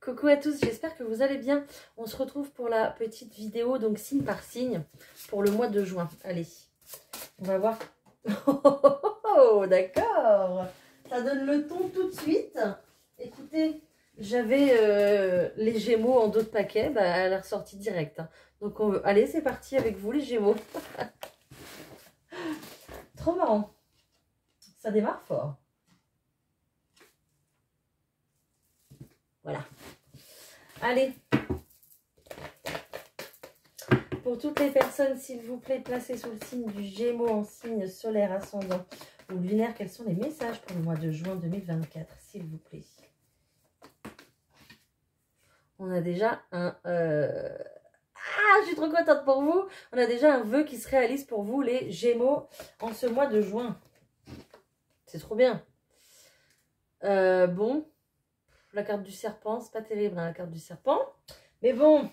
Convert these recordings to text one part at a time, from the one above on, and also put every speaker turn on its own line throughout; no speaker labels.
Coucou à tous, j'espère que vous allez bien. On se retrouve pour la petite vidéo, donc signe par signe, pour le mois de juin. Allez, on va voir. Oh, d'accord. Ça donne le ton tout de suite. Écoutez, j'avais les Gémeaux en dos de paquet, bah, elle est ressortie direct. Donc, allez, c'est parti avec vous les Gémeaux. Trop marrant. Ça démarre fort. Voilà. Allez. Pour toutes les personnes, s'il vous plaît, placées sous le signe du Gémeaux en signe solaire, ascendant ou lunaire, quels sont les messages pour le mois de juin 2024, s'il vous plaît? On a déjà un... Ah, je suis trop contente pour vous. On a déjà un vœu qui se réalise pour vous, les Gémeaux, en ce mois de juin. C'est trop bien. Bon... La carte du serpent, c'est pas terrible, hein, la carte du serpent. Mais bon.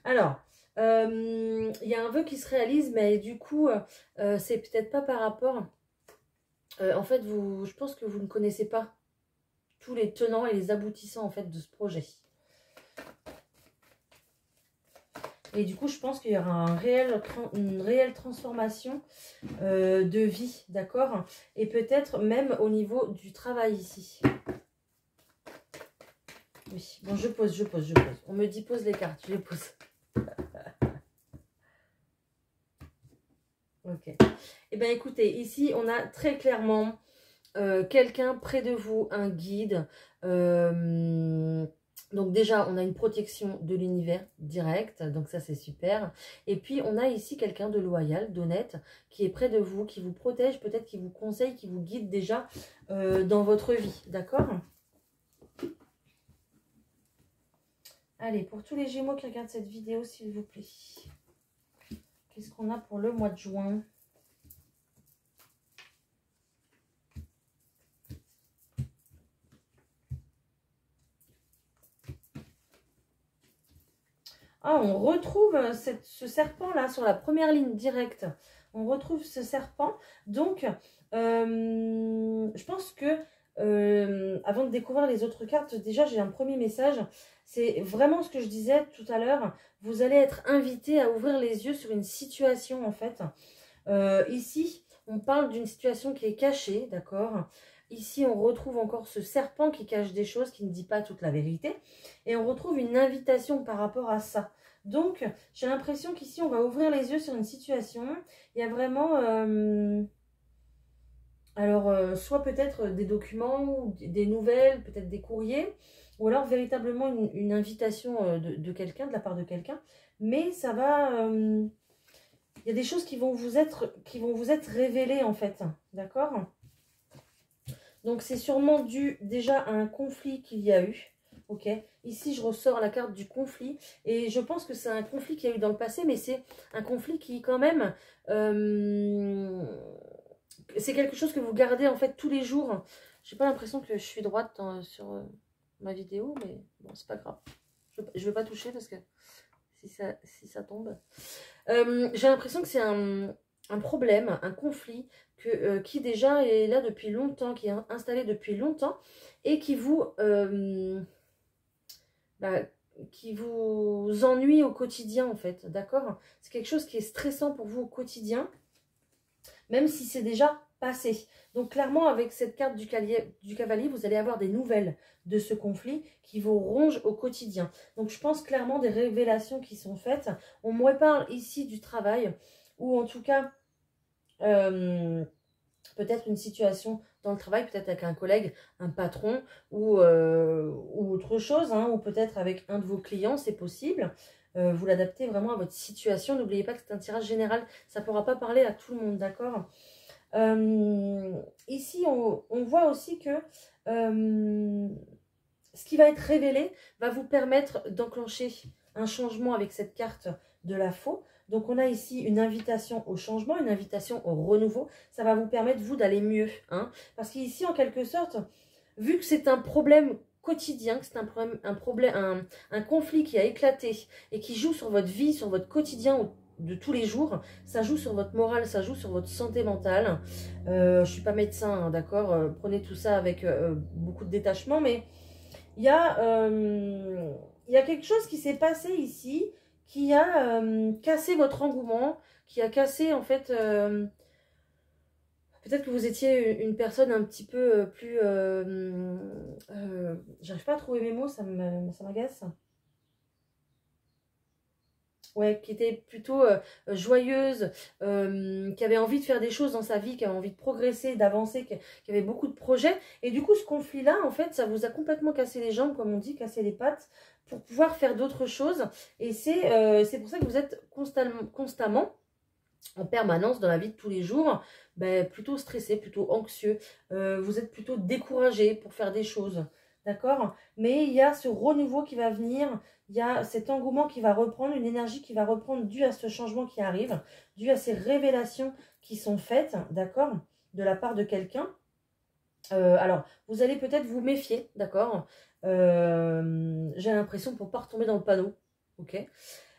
Alors, il y a un vœu qui se réalise, mais du coup, c'est peut-être pas par rapport... en fait, je pense que vous ne connaissez pas tous les tenants et les aboutissants en fait de ce projet. Et du coup, je pense qu'il y aura une réelle transformation de vie, d'accord? Et peut-être même au niveau du travail ici. Oui, bon, je pose. On me dit pose les cartes, je les pose. Ok. Eh bien, écoutez, ici, on a très clairement quelqu'un près de vous, un guide. Donc déjà, on a une protection de l'univers direct, donc ça c'est super. Et puis, on a ici quelqu'un de loyal, d'honnête, qui est près de vous, qui vous protège, peut-être qui vous conseille, qui vous guide déjà dans votre vie, d'accord? Allez, pour tous les Gémeaux qui regardent cette vidéo, s'il vous plaît. Qu'est-ce qu'on a pour le mois de juin ? Ah, on retrouve ce serpent-là sur la première ligne directe. On retrouve ce serpent. Donc, je pense que avant de découvrir les autres cartes, déjà, j'ai un premier message. C'est vraiment ce que je disais tout à l'heure. Vous allez être invité à ouvrir les yeux sur une situation, en fait. Ici, on parle d'une situation qui est cachée, d'accord ? Ici, on retrouve encore ce serpent qui cache des choses, qui ne dit pas toute la vérité. Et on retrouve une invitation par rapport à ça. Donc, j'ai l'impression qu'ici, on va ouvrir les yeux sur une situation. Il y a vraiment... soit peut-être des documents, ou des nouvelles, peut-être des courriers. Ou alors, véritablement, une invitation de quelqu'un, de la part de quelqu'un. Mais ça va... il y a des choses qui vont vous être révélées, en fait. D'accord ? Donc, c'est sûrement dû déjà à un conflit qu'il y a eu. Ok. Ici, je ressors la carte du conflit. Et je pense que c'est un conflit qu'il y a eu dans le passé, mais c'est un conflit qui, quand même... c'est quelque chose que vous gardez, en fait, tous les jours. J'ai pas l'impression que je suis droite sur ma vidéo, mais bon, c'est pas grave. Je vais pas toucher parce que si ça tombe... j'ai l'impression que c'est un problème, un conflit qui déjà est là depuis longtemps, qui est installé depuis longtemps et qui vous ennuie au quotidien en fait, d'accord? C'est quelque chose qui est stressant pour vous au quotidien, même si c'est déjà passé. Donc clairement avec cette carte du cavalier, vous allez avoir des nouvelles de ce conflit qui vous ronge au quotidien. Donc je pense clairement des révélations qui sont faites. On me parle ici du travail, ou en tout cas peut-être une situation dans le travail, peut-être avec un collègue, un patron ou autre chose, hein, ou peut-être avec un de vos clients, c'est possible. Vous l'adaptez vraiment à votre situation. N'oubliez pas que c'est un tirage général, ça ne pourra pas parler à tout le monde, d'accord ? Ici, on voit aussi que ce qui va être révélé va vous permettre d'enclencher un changement avec cette carte de la faux. Donc, on a ici une invitation au changement, une invitation au renouveau. Ça va vous permettre, vous, d'aller mieux. Hein, parce qu'ici, en quelque sorte, vu que c'est un problème quotidien, que c'est un conflit qui a éclaté et qui joue sur votre vie, sur votre quotidien de tous les jours, ça joue sur votre morale, ça joue sur votre santé mentale. Je ne suis pas médecin, hein, d'accord, prenez tout ça avec beaucoup de détachement, mais il y a quelque chose qui s'est passé ici, qui a cassé votre engouement, qui a cassé en fait... peut-être que vous étiez une personne un petit peu plus... j'arrive pas à trouver mes mots, ça m'agace. Ouais, qui était plutôt joyeuse, qui avait envie de faire des choses dans sa vie, qui avait envie de progresser, d'avancer, qui avait beaucoup de projets. Et du coup, ce conflit-là, en fait, ça vous a complètement cassé les jambes, comme on dit, cassé les pattes, pour pouvoir faire d'autres choses. Et c'est pour ça que vous êtes constamment en permanence dans la vie de tous les jours, ben, plutôt stressé, plutôt anxieux. Vous êtes plutôt découragé pour faire des choses. D'accord? Mais il y a ce renouveau qui va venir, il y a cet engouement qui va reprendre, une énergie qui va reprendre due à ce changement qui arrive, due à ces révélations qui sont faites, d'accord, de la part de quelqu'un. Alors, vous allez peut-être vous méfier, d'accord. J'ai l'impression pour ne pas retomber dans le panneau, ok,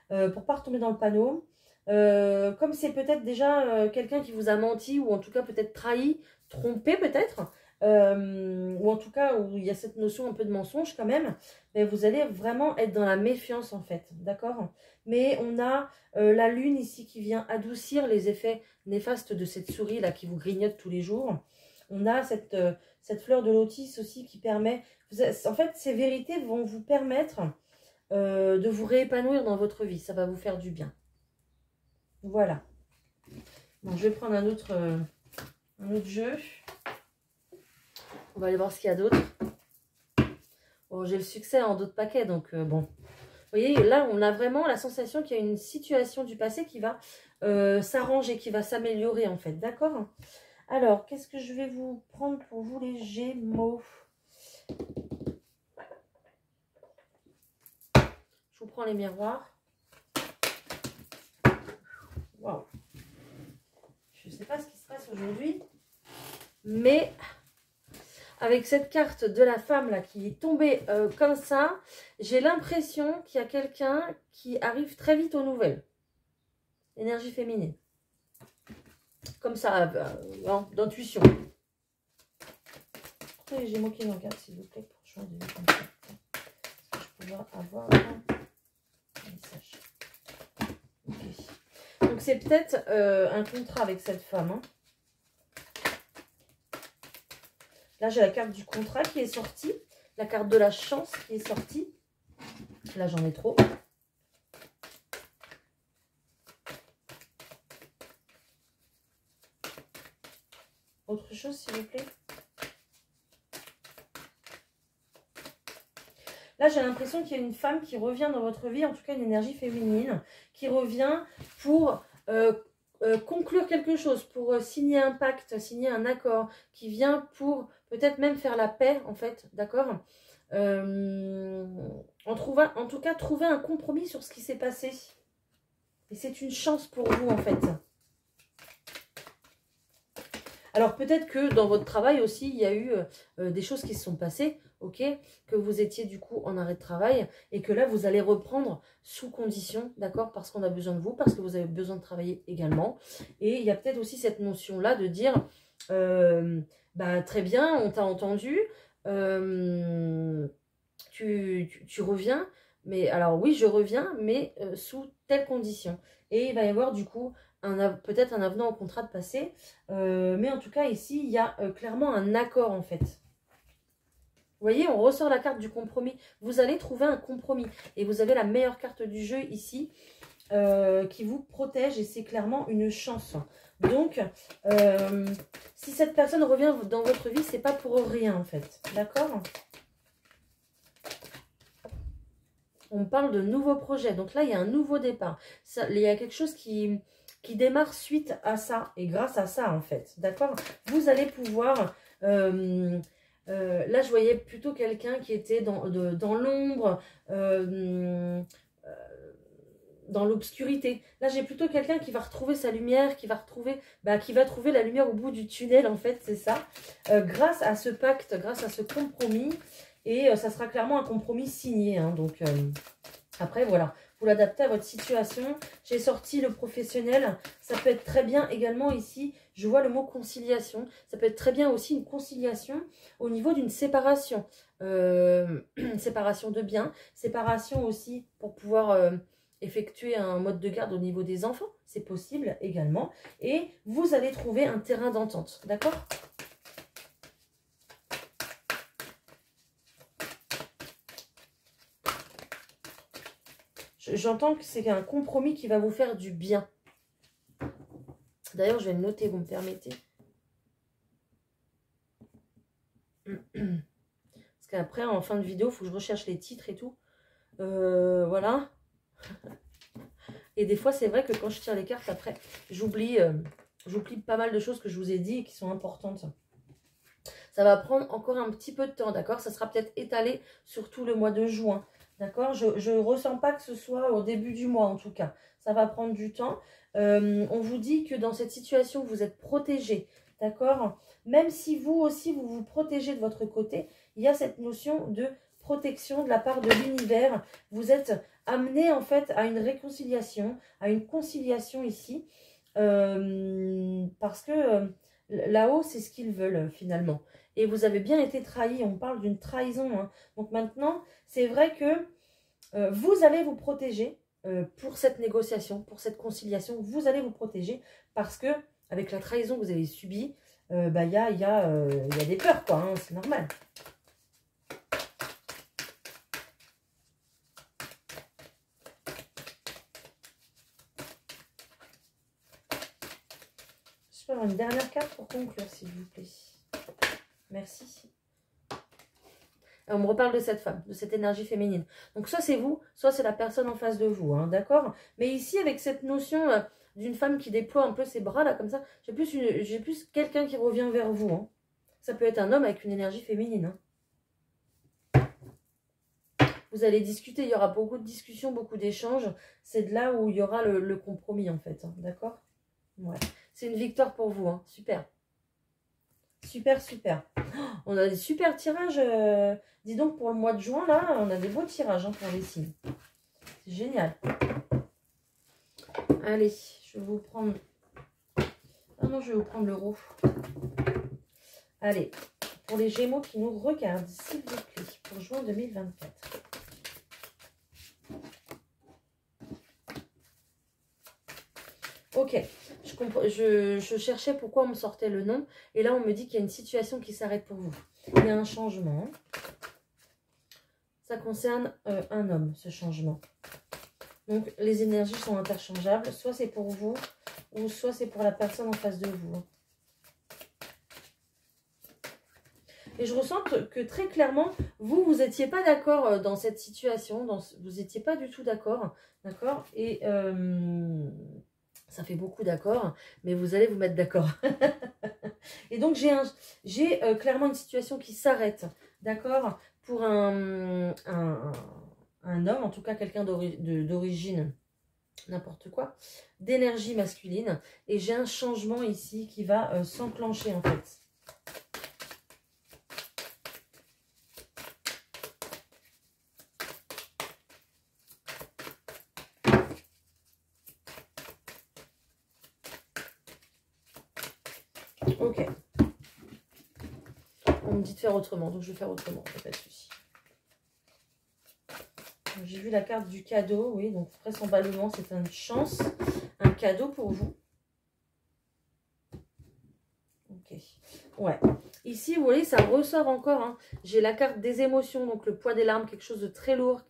pour ne pas retomber dans le panneau. Comme c'est peut-être déjà quelqu'un qui vous a menti ou en tout cas peut-être trahi, trompé peut-être, ou en tout cas où il y a cette notion un peu de mensonge quand même, mais vous allez vraiment être dans la méfiance en fait, d'accord? Mais on a la lune ici qui vient adoucir les effets néfastes de cette souris là qui vous grignote tous les jours. On a cette fleur de lotus aussi qui permet, en fait ces vérités vont vous permettre de vous réépanouir dans votre vie, ça va vous faire du bien. Voilà. Bon, je vais prendre un autre jeu. On va aller voir ce qu'il y a d'autre. Bon, j'ai le succès en d'autres paquets, donc bon. Vous voyez, là, on a vraiment la sensation qu'il y a une situation du passé qui va s'arranger, qui va s'améliorer, en fait. D'accord? Alors, qu'est-ce que je vais vous prendre pour vous, les Gémeaux? Je vous prends les miroirs. Waouh! Je ne sais pas ce qui se passe aujourd'hui, mais avec cette carte de la femme là qui est tombée comme ça, j'ai l'impression qu'il y a quelqu'un qui arrive très vite aux nouvelles. Énergie féminine. Comme ça, d'intuition. Pourquoi les Gémeaux qui me regardent, s'il vous plaît, pour que je sois comme ça? Est-ce que je pourrais avoir un message? Okay. Donc c'est peut-être un contrat avec cette femme. Hein. Là, j'ai la carte du contrat qui est sortie. La carte de la chance qui est sortie. Là, j'en ai trop. Autre chose, s'il vous plaît. Là, j'ai l'impression qu'il y a une femme qui revient dans votre vie, en tout cas une énergie féminine, qui revient pour conclure quelque chose, pour signer un pacte, signer un accord, qui vient pour peut-être même faire la paix, en fait, d'accord, en tout cas, trouver un compromis sur ce qui s'est passé. Et c'est une chance pour vous, en fait. Alors, peut-être que dans votre travail aussi, il y a eu des choses qui se sont passées, ok, que vous étiez du coup en arrêt de travail et que là, vous allez reprendre sous condition, d'accord, parce qu'on a besoin de vous, parce que vous avez besoin de travailler également. Et il y a peut-être aussi cette notion-là de dire, bah, très bien, on t'a entendu, tu reviens, mais alors oui, je reviens, mais sous telles conditions. Et il va y avoir du coup peut-être un avenant au contrat de passé, mais en tout cas ici, il y a clairement un accord en fait. Vous voyez, on ressort la carte du compromis. Vous allez trouver un compromis. Et vous avez la meilleure carte du jeu ici qui vous protège. Et c'est clairement une chance. Donc, si cette personne revient dans votre vie, c'est pas pour rien en fait. D'accord ? On parle de nouveaux projets. Donc là, il y a un nouveau départ. Il y a quelque chose qui démarre suite à ça. Et grâce à ça en fait. D'accord ? Vous allez pouvoir... là, je voyais plutôt quelqu'un qui était dans l'ombre, dans l'obscurité. Là, j'ai plutôt quelqu'un qui va retrouver sa lumière, qui va trouver la lumière au bout du tunnel, en fait, c'est ça. Grâce à ce pacte, grâce à ce compromis. Et ça sera clairement un compromis signé. Hein, donc, après, voilà. vous l'adaptez à votre situation. J'ai sorti le professionnel. Ça peut être très bien également ici, je vois le mot conciliation. Ça peut être très bien aussi une conciliation au niveau d'une séparation. Séparation de biens, séparation aussi pour pouvoir effectuer un mode de garde au niveau des enfants. C'est possible également. Et vous allez trouver un terrain d'entente. D'accord ? J'entends que c'est un compromis qui va vous faire du bien. D'ailleurs, je vais le noter, vous me permettez. Parce qu'après, en fin de vidéo, il faut que je recherche les titres et tout. Voilà. Et des fois, c'est vrai que quand je tire les cartes, après, j'oublie pas mal de choses que je vous ai dit et qui sont importantes. Ça va prendre encore un petit peu de temps, d'accord? Ça sera peut-être étalé sur tout le mois de juin, d'accord? Je ne ressens pas que ce soit au début du mois, en tout cas. Ça va prendre du temps. On vous dit que dans cette situation, vous êtes protégé, d'accord? Même si vous aussi, vous vous protégez de votre côté, il y a cette notion de protection de la part de l'univers. Vous êtes amené, en fait, à une réconciliation, à une conciliation ici, parce que là-haut, c'est ce qu'ils veulent, finalement. Et vous avez bien été trahi, on parle d'une trahison. Hein. Donc maintenant, c'est vrai que vous allez vous protéger pour cette négociation, pour cette conciliation. Vous allez vous protéger parce que avec la trahison que vous avez subie, bah, y a des peurs, quoi. Hein, c'est normal. Je peux avoir une dernière carte pour conclure, s'il vous plaît. Merci. On me reparle de cette femme, de cette énergie féminine. Donc, soit c'est vous, soit c'est la personne en face de vous, hein, d'accord? Mais ici, avec cette notion d'une femme qui déploie un peu ses bras, là, comme ça, j'ai plus quelqu'un qui revient vers vous. Hein. Ça peut être un homme avec une énergie féminine. Hein. Vous allez discuter, il y aura beaucoup de discussions, beaucoup d'échanges. C'est de là où il y aura le compromis, en fait, hein, d'accord? Ouais. C'est une victoire pour vous, hein. Super. Super, super. On a des super tirages. Dis donc, pour le mois de juin, là, on a des beaux tirages hein, pour les signes. C'est génial. Allez, je vais vous prendre... Ah non, je vais vous prendre l'euro. Allez, pour les Gémeaux qui nous regardent, s'il vous plaît, pour juin 2024. Ok, je cherchais pourquoi on me sortait le nom. Et là, on me dit qu'il y a une situation qui s'arrête pour vous. Il y a un changement. Ça concerne un homme, ce changement. Donc, les énergies sont interchangeables. Soit c'est pour vous, ou soit c'est pour la personne en face de vous. Et je ressens que très clairement, vous n'étiez pas d'accord dans cette situation. Vous n'étiez pas du tout d'accord. D'accord? Et... ça fait beaucoup d'accord, mais vous allez vous mettre d'accord. Et donc, j'ai clairement une situation qui s'arrête, d'accord, pour un homme, en tout cas quelqu'un d'origine, n'importe quoi, d'énergie masculine. Et j'ai un changement ici qui va s'enclencher, en fait. Ok. On me dit de faire autrement, donc je vais faire autrement, pas de souci. J'ai vu la carte du cadeau, oui, donc vraisemblablement c'est une chance, un cadeau pour vous. Ok, ouais. Ici, vous voyez, ça ressort encore. Hein. J'ai la carte des émotions, donc le poids des larmes, quelque chose de très lourd,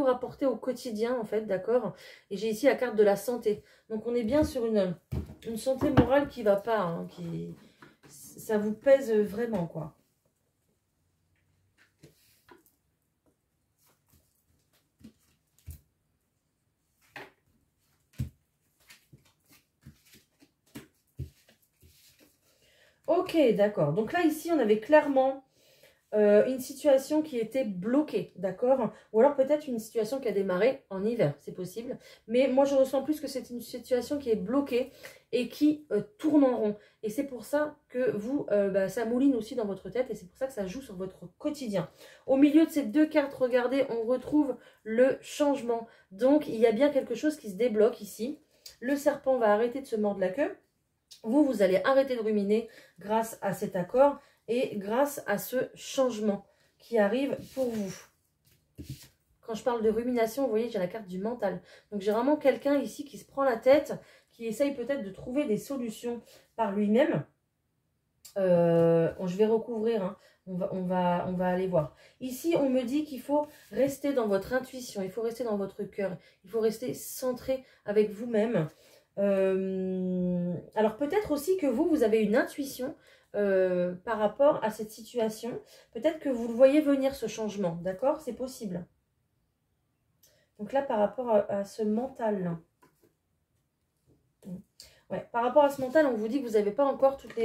à porter au quotidien, en fait, d'accord. Et j'ai ici la carte de la santé. Donc, on est bien sur une santé morale qui va pas, hein, ça vous pèse vraiment, quoi. Ok, d'accord. Donc là, ici, on avait clairement une situation qui était bloquée, d'accord? Ou alors peut-être une situation qui a démarré en hiver, c'est possible. Mais moi, je ressens plus que c'est une situation qui est bloquée et qui tourne en rond. Et c'est pour ça que vous, ça mouline aussi dans votre tête et c'est pour ça que ça joue sur votre quotidien. Au milieu de ces deux cartes, regardez, on retrouve le changement. Donc, il y a bien quelque chose qui se débloque ici. Le serpent va arrêter de se mordre la queue. Vous, vous allez arrêter de ruminer grâce à cet accord et grâce à ce changement qui arrive pour vous. Quand je parle de rumination, vous voyez, j'ai la carte du mental. Donc, j'ai vraiment quelqu'un ici qui se prend la tête, qui essaye peut-être de trouver des solutions par lui-même. Je vais recouvrir, hein. On va aller voir. Ici, on me dit qu'il faut rester dans votre intuition, il faut rester dans votre cœur, il faut rester centré avec vous-même. Alors peut-être aussi que vous avez une intuition par rapport à cette situation. Peut-être que vous le voyez venir ce changement, d'accord? C'est possible. Donc là, par rapport à ce mental-là. Ouais, par rapport à ce mental, on vous dit que vous n'avez pas encore toutes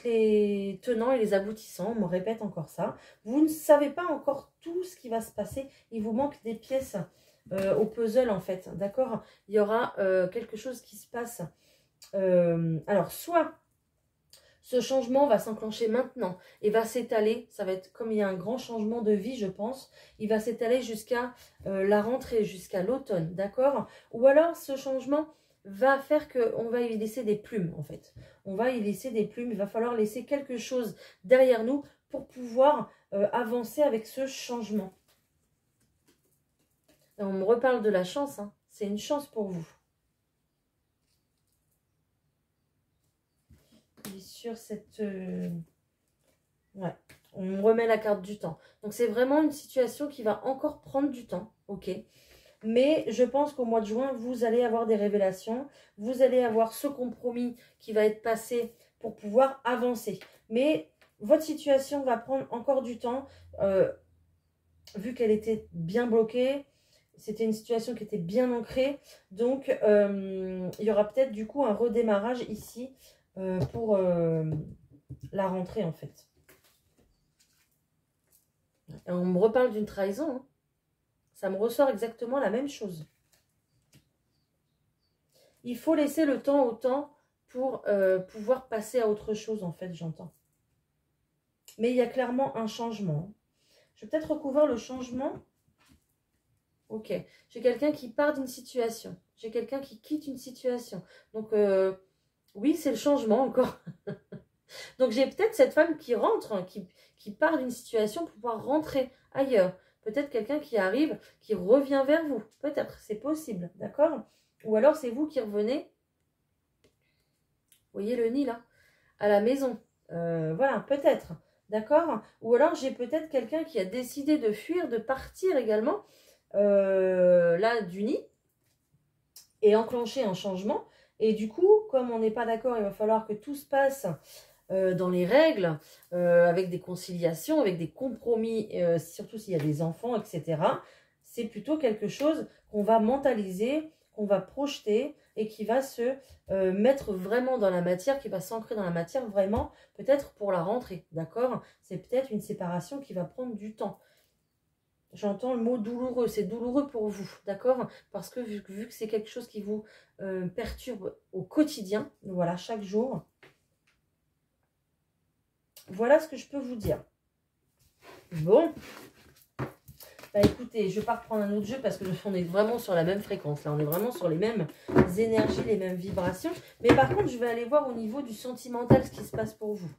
les tenants et les aboutissants. On me répète encore ça. Vous ne savez pas encore tout ce qui va se passer. Il vous manque des pièces au puzzle, en fait. D'accord? Il y aura quelque chose qui se passe. Alors, soit ce changement va s'enclencher maintenant et va s'étaler. Ça va être comme il y a un grand changement de vie, je pense. Il va s'étaler jusqu'à la rentrée, jusqu'à l'automne. D'accord? Ou alors, ce changement va faire qu'on va y laisser des plumes, en fait. On va y laisser des plumes. Il va falloir laisser quelque chose derrière nous pour pouvoir avancer avec ce changement. Et on me reparle de la chance, hein. C'est une chance pour vous. Et sur cette... Ouais, on me remet la carte du temps. Donc, c'est vraiment une situation qui va encore prendre du temps, ok? Mais je pense qu'au mois de juin, vous allez avoir des révélations. Vous allez avoir ce compromis qui va être passé pour pouvoir avancer. Mais votre situation va prendre encore du temps. Vu qu'elle était bien bloquée, c'était une situation qui était bien ancrée. Donc, il y aura peut-être du coup un redémarrage ici pour la rentrée en fait. Et on me reparle d'une trahison, hein. Ça me ressort exactement la même chose. Il faut laisser le temps au temps pour pouvoir passer à autre chose, en fait, j'entends. Mais il y a clairement un changement. Je vais peut-être recouvrir le changement. Ok. J'ai quelqu'un qui part d'une situation. J'ai quelqu'un qui quitte une situation. Donc, oui, c'est le changement encore. Donc, j'ai peut-être cette femme qui rentre, hein, qui part d'une situation pour pouvoir rentrer ailleurs. Peut-être quelqu'un qui arrive, qui revient vers vous. Peut-être, c'est possible, d'accord? Ou alors, c'est vous qui revenez. Vous voyez le nid, là? À la maison. Voilà, peut-être, d'accord? Ou alors, j'ai peut-être quelqu'un qui a décidé de fuir, de partir également, là, du nid, et enclencher un changement. Et du coup, comme on n'est pas d'accord, il va falloir que tout se passe dans les règles, avec des conciliations, avec des compromis, surtout s'il y a des enfants, etc. C'est plutôt quelque chose qu'on va mentaliser, qu'on va projeter et qui va se mettre vraiment dans la matière, qui va s'ancrer dans la matière vraiment, peut-être pour la rentrée, d'accord? C'est peut-être une séparation qui va prendre du temps. J'entends le mot douloureux, c'est douloureux pour vous, d'accord? Parce que vu que c'est quelque chose qui vous perturbe au quotidien, voilà, chaque jour. Voilà ce que je peux vous dire. Bon. Bah écoutez, je ne vais pas reprendre un autre jeu parce que on est vraiment sur la même fréquence. Là, on est vraiment sur les mêmes énergies, les mêmes vibrations. Mais par contre, je vais aller voir au niveau du sentimental ce qui se passe pour vous.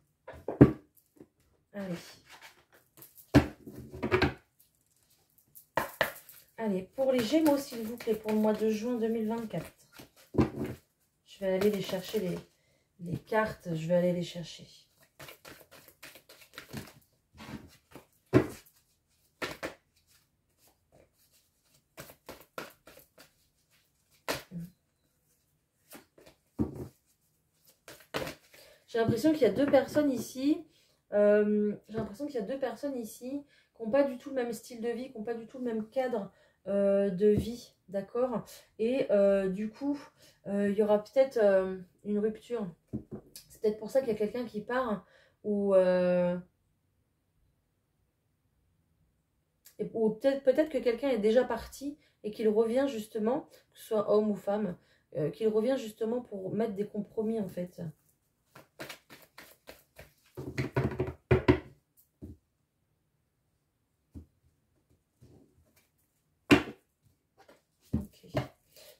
Allez. Allez, pour les Gémeaux, s'il vous plaît, pour le mois de juin 2024. Je vais aller les chercher, les cartes. Je vais aller les chercher. J'ai l'impression qu'il y a deux personnes ici. J'ai l'impression qu'il y a deux personnes ici qui n'ont pas du tout le même style de vie, qui n'ont pas du tout le même cadre de vie, d'accord? Et du coup, il y aura peut-être une rupture. C'est peut-être pour ça qu'il y a quelqu'un qui part ou ou peut-être que quelqu'un est déjà parti et qu'il revient justement, que ce soit homme ou femme, qu'il revient justement pour mettre des compromis en fait.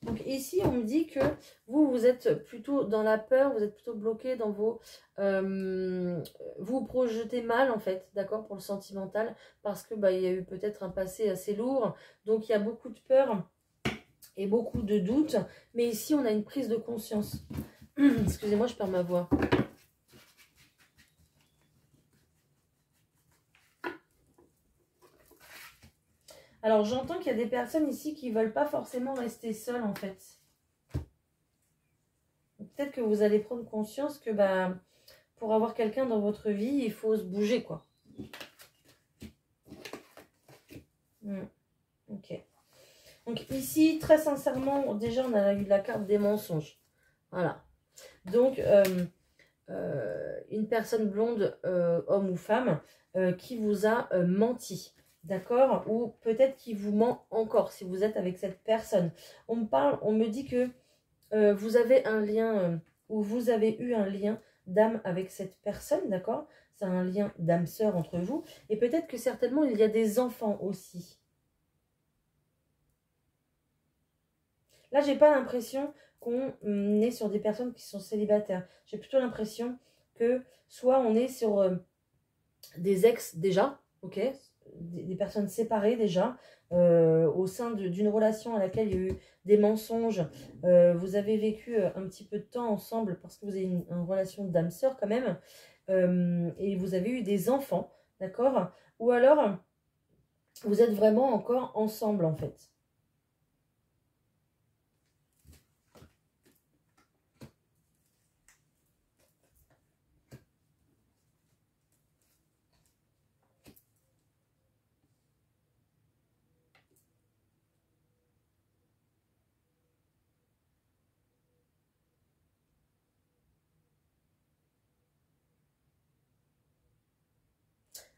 Donc ici, on me dit que vous êtes plutôt dans la peur, vous êtes plutôt bloqué dans vos... vous vous projetez mal, en fait, d'accord, pour le sentimental, parce que il y a eu peut-être un passé assez lourd, donc il y a beaucoup de peur et beaucoup de doutes, mais ici, on a une prise de conscience. Excusez-moi, je perds ma voix. Alors, j'entends qu'il y a des personnes ici qui ne veulent pas forcément rester seules, en fait. Peut-être que vous allez prendre conscience que pour avoir quelqu'un dans votre vie, il faut se bouger, quoi. Ok. Donc ici, très sincèrement, déjà, on a eu la carte des mensonges. Voilà. Donc, une personne blonde, homme ou femme, qui vous a menti. D'accord? Ou peut-être qui vous ment encore si vous êtes avec cette personne. On me dit que vous avez un lien, ou vous avez eu un lien d'âme avec cette personne, d'accord? C'est un lien d'âme sœur entre vous. Et peut-être que certainement, il y a des enfants aussi. Là, j'ai pas l'impression qu'on est sur des personnes qui sont célibataires. J'ai plutôt l'impression que soit on est sur des ex déjà, ok, des personnes séparées déjà, au sein d'une relation à laquelle il y a eu des mensonges. Vous avez vécu un petit peu de temps ensemble parce que vous avez une relation d'âme sœur quand même, et vous avez eu des enfants, d'accord? Ou alors, vous êtes vraiment encore ensemble en fait.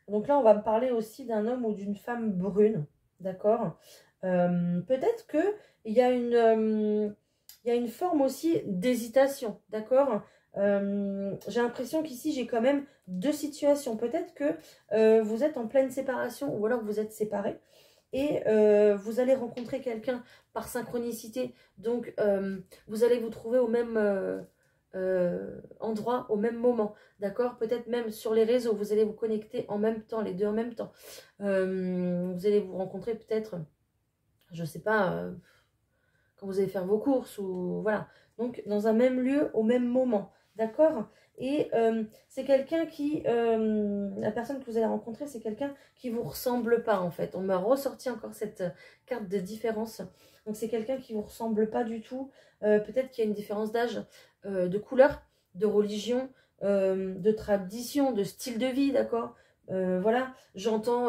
Donc là, on va me parler aussi d'un homme ou d'une femme brune, d'accord? Peut-être qu'il y a une forme aussi d'hésitation, d'accord? J'ai l'impression qu'ici, j'ai quand même deux situations. Peut-être que vous êtes en pleine séparation ou alors vous êtes séparés et vous allez rencontrer quelqu'un par synchronicité. Donc, vous allez vous trouver au même endroit, au même moment. D'accord? Peut-être même sur les réseaux, vous allez vous connecter en même temps, les deux en même temps. Vous allez vous rencontrer peut-être, je sais pas, quand vous allez faire vos courses ou voilà. Donc, dans un même lieu, au même moment. D'accord? Et c'est quelqu'un qui, la personne que vous allez rencontrer, c'est quelqu'un qui ne vous ressemble pas en fait. On m'a ressorti encore cette carte de différence. Donc, c'est quelqu'un qui ne vous ressemble pas du tout. Peut-être qu'il y a une différence d'âge, de couleur, de religion, de tradition, de style de vie, d'accord? Voilà, j'entends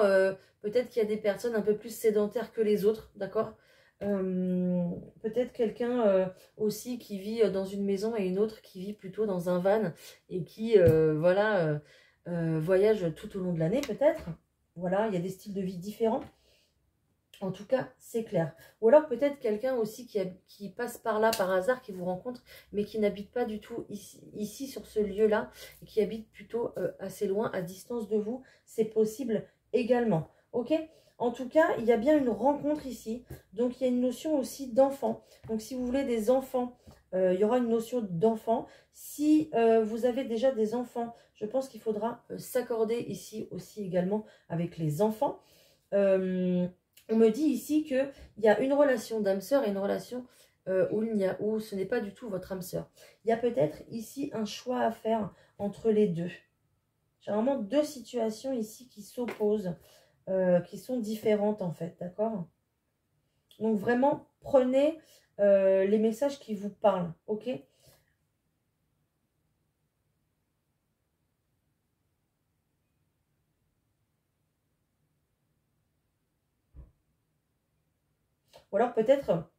peut-être qu'il y a des personnes un peu plus sédentaires que les autres, d'accord? Peut-être quelqu'un aussi qui vit dans une maison et une autre qui vit plutôt dans un van et qui, voilà, voyage tout au long de l'année peut-être. Voilà, il y a des styles de vie différents. En tout cas, c'est clair. Ou alors peut-être quelqu'un aussi qui passe par là par hasard, qui vous rencontre, mais qui n'habite pas du tout ici sur ce lieu-là, et qui habite plutôt assez loin, à distance de vous. C'est possible également. Ok? En tout cas, il y a bien une rencontre ici. Donc, il y a une notion aussi d'enfant. Donc, si vous voulez des enfants, il y aura une notion d'enfant. Si vous avez déjà des enfants, je pense qu'il faudra s'accorder ici aussi également avec les enfants. On me dit ici qu'il y a une relation d'âme sœur et une relation où ce n'est pas du tout votre âme sœur. Il y a peut-être ici un choix à faire entre les deux. J'ai vraiment deux situations ici qui s'opposent, qui sont différentes en fait, d'accord? Donc vraiment, prenez les messages qui vous parlent, ok? Ou alors peut-être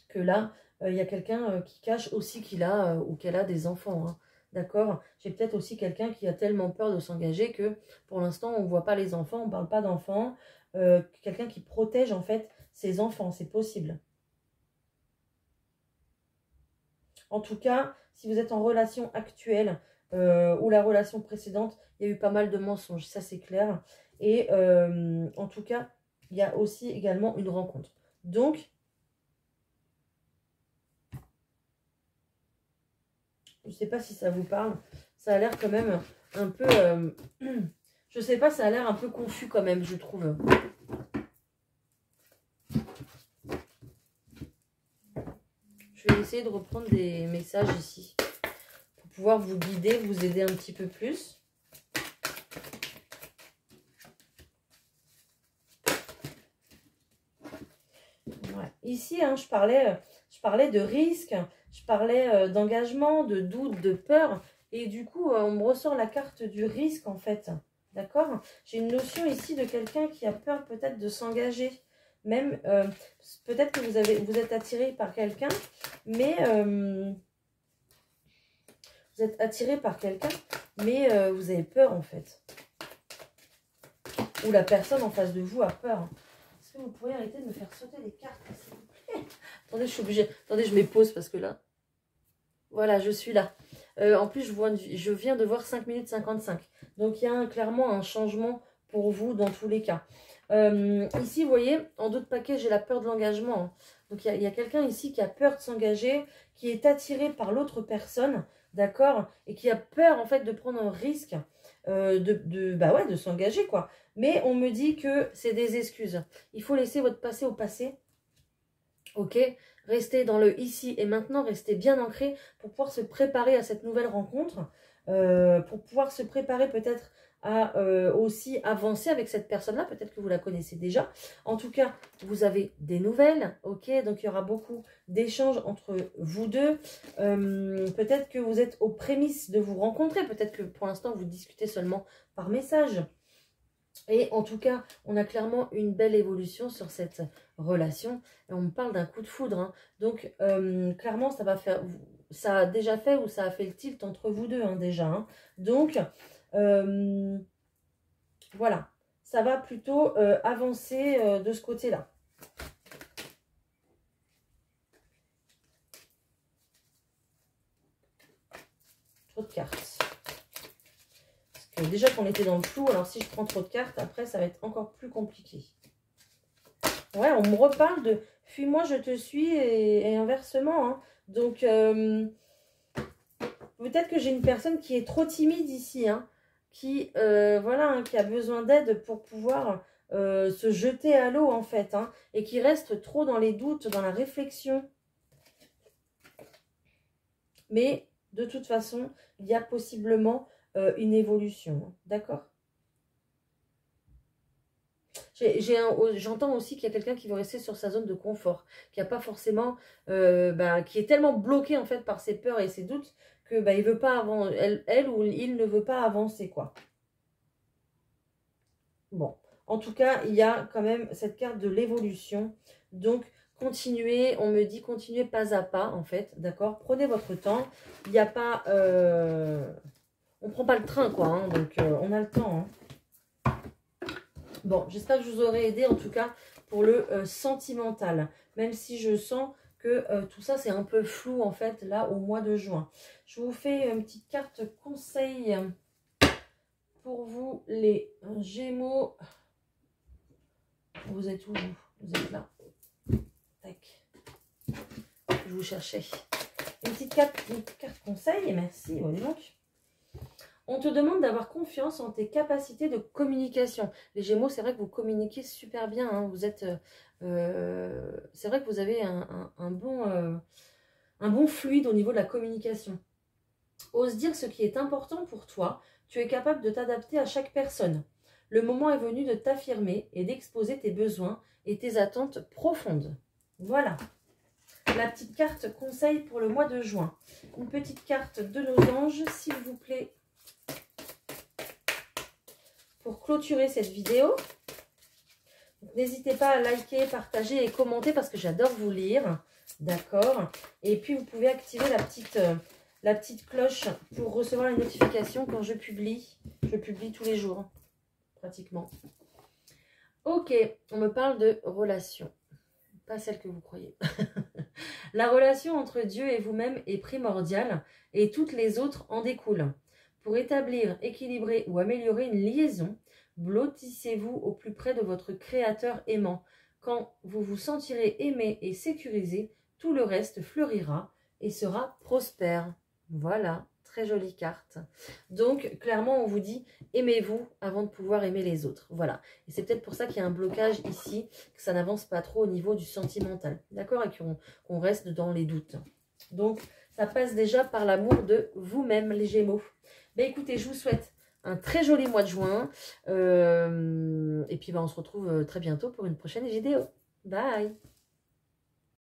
que là, il y a quelqu'un qui cache aussi qu'il a ou qu'elle a des enfants, hein. d'accord? J'ai peut-être aussi quelqu'un qui a tellement peur de s'engager que pour l'instant, on ne voit pas les enfants, on ne parle pas d'enfants. Quelqu'un qui protège en fait ses enfants, c'est possible. En tout cas, si vous êtes en relation actuelle ou la relation précédente, il y a eu pas mal de mensonges, ça c'est clair. Et en tout cas, il y a aussi également une rencontre. Donc, je ne sais pas si ça vous parle. Ça a l'air quand même un peu... je sais pas, ça a l'air un peu confus quand même, je trouve. Je vais essayer de reprendre des messages ici. Pour pouvoir vous guider, vous aider un petit peu plus. Ouais. Ici, hein, je parlais de risque, je parlais d'engagement, de doute, de peur. Et du coup, on me ressort la carte du risque, en fait. D'accord? J'ai une notion ici de quelqu'un qui a peur peut-être de s'engager. Même, peut-être que vous êtes attiré par quelqu'un, mais... vous êtes attiré par quelqu'un, mais vous avez peur, en fait. Ou la personne en face de vous a peur. Est-ce que vous pourriez arrêter de me faire sauter les cartes, s'il vous plaît? Attendez, je suis obligée. Attendez, je me pose parce que là... Voilà, je suis là. En plus, je viens de voir 5 minutes 55. Donc, il y a clairement un changement pour vous dans tous les cas. Ici, vous voyez, en dos de paquet, j'ai la peur de l'engagement. Hein. Donc, il y a quelqu'un ici qui a peur de s'engager, qui est attiré par l'autre personne, d'accord? Et qui a peur, en fait, de prendre un risque, de s'engager, quoi. Mais on me dit que c'est des excuses. Il faut laisser votre passé au passé. Ok, restez dans le ici et maintenant, restez bien ancré pour pouvoir se préparer à cette nouvelle rencontre, pour pouvoir se préparer peut-être à aussi avancer avec cette personne-là, peut-être que vous la connaissez déjà. En tout cas, vous avez des nouvelles, ok, donc il y aura beaucoup d'échanges entre vous deux. Peut-être que vous êtes aux prémices de vous rencontrer, peut-être que pour l'instant, vous discutez seulement par message. Et en tout cas, on a clairement une belle évolution sur cette relation. Et on me parle d'un coup de foudre. Hein. Donc, clairement, ça a déjà fait ou ça a fait le tilt entre vous deux, hein, déjà. Hein. Donc, voilà. Ça va plutôt avancer de ce côté-là. Trop de cartes. Déjà qu'on était dans le flou, alors si je prends trop de cartes, après ça va être encore plus compliqué. Ouais, on me reparle de « fuis-moi, je te suis » et inversement. Hein. Donc, peut-être que j'ai une personne qui est trop timide ici, hein, qui, voilà, hein, qui a besoin d'aide pour pouvoir se jeter à l'eau, en fait, hein, et qui reste trop dans les doutes, dans la réflexion. Mais, de toute façon, il y a possiblement... une évolution, d'accord? J'entends aussi qu'il y a quelqu'un qui veut rester sur sa zone de confort, qui a pas forcément, qui est tellement bloqué en fait par ses peurs et ses doutes que il veut pas elle ou il ne veut pas avancer, quoi. Bon, en tout cas, il y a quand même cette carte de l'évolution, donc continuez, on me dit continuez pas à pas en fait, d'accord? Prenez votre temps, il n'y a pas... on prend pas le train, quoi, hein, donc on a le temps. Hein. Bon, j'espère que je vous aurai aidé, en tout cas, pour le sentimental. Même si je sens que tout ça, c'est un peu flou, en fait, là, au mois de juin. Je vous fais une petite carte conseil pour vous, les Gémeaux. Vous êtes où, vous? Vous êtes là. Tac. Je vous cherchais. Une petite carte conseil, merci, oui, donc. On te demande d'avoir confiance en tes capacités de communication. Les Gémeaux, c'est vrai que vous communiquez super bien. Hein. Vous êtes, c'est vrai que vous avez un bon fluide au niveau de la communication. Ose dire ce qui est important pour toi. Tu es capable de t'adapter à chaque personne. Le moment est venu de t'affirmer et d'exposer tes besoins et tes attentes profondes. Voilà. La petite carte conseil pour le mois de juin. Une petite carte de nos anges, s'il vous plaît. Pour clôturer cette vidéo, n'hésitez pas à liker, partager et commenter parce que j'adore vous lire, d'accord? Et puis vous pouvez activer la petite cloche pour recevoir les notifications quand je publie. Je publie tous les jours, pratiquement. Ok, on me parle de relation. Pas celle que vous croyez. La relation entre Dieu et vous-même est primordiale et toutes les autres en découlent. Pour établir, équilibrer ou améliorer une liaison, blottissez-vous au plus près de votre Créateur aimant. Quand vous vous sentirez aimé et sécurisé, tout le reste fleurira et sera prospère. Voilà, très jolie carte. Donc, clairement, on vous dit, aimez-vous avant de pouvoir aimer les autres. Voilà. Et c'est peut-être pour ça qu'il y a un blocage ici, que ça n'avance pas trop au niveau du sentimental. D'accord? Et qu'on reste dans les doutes. Donc, ça passe déjà par l'amour de vous-même, les Gémeaux. Ben, écoutez, je vous souhaite un très joli mois de juin. Et puis, ben, on se retrouve très bientôt pour une prochaine vidéo. Bye!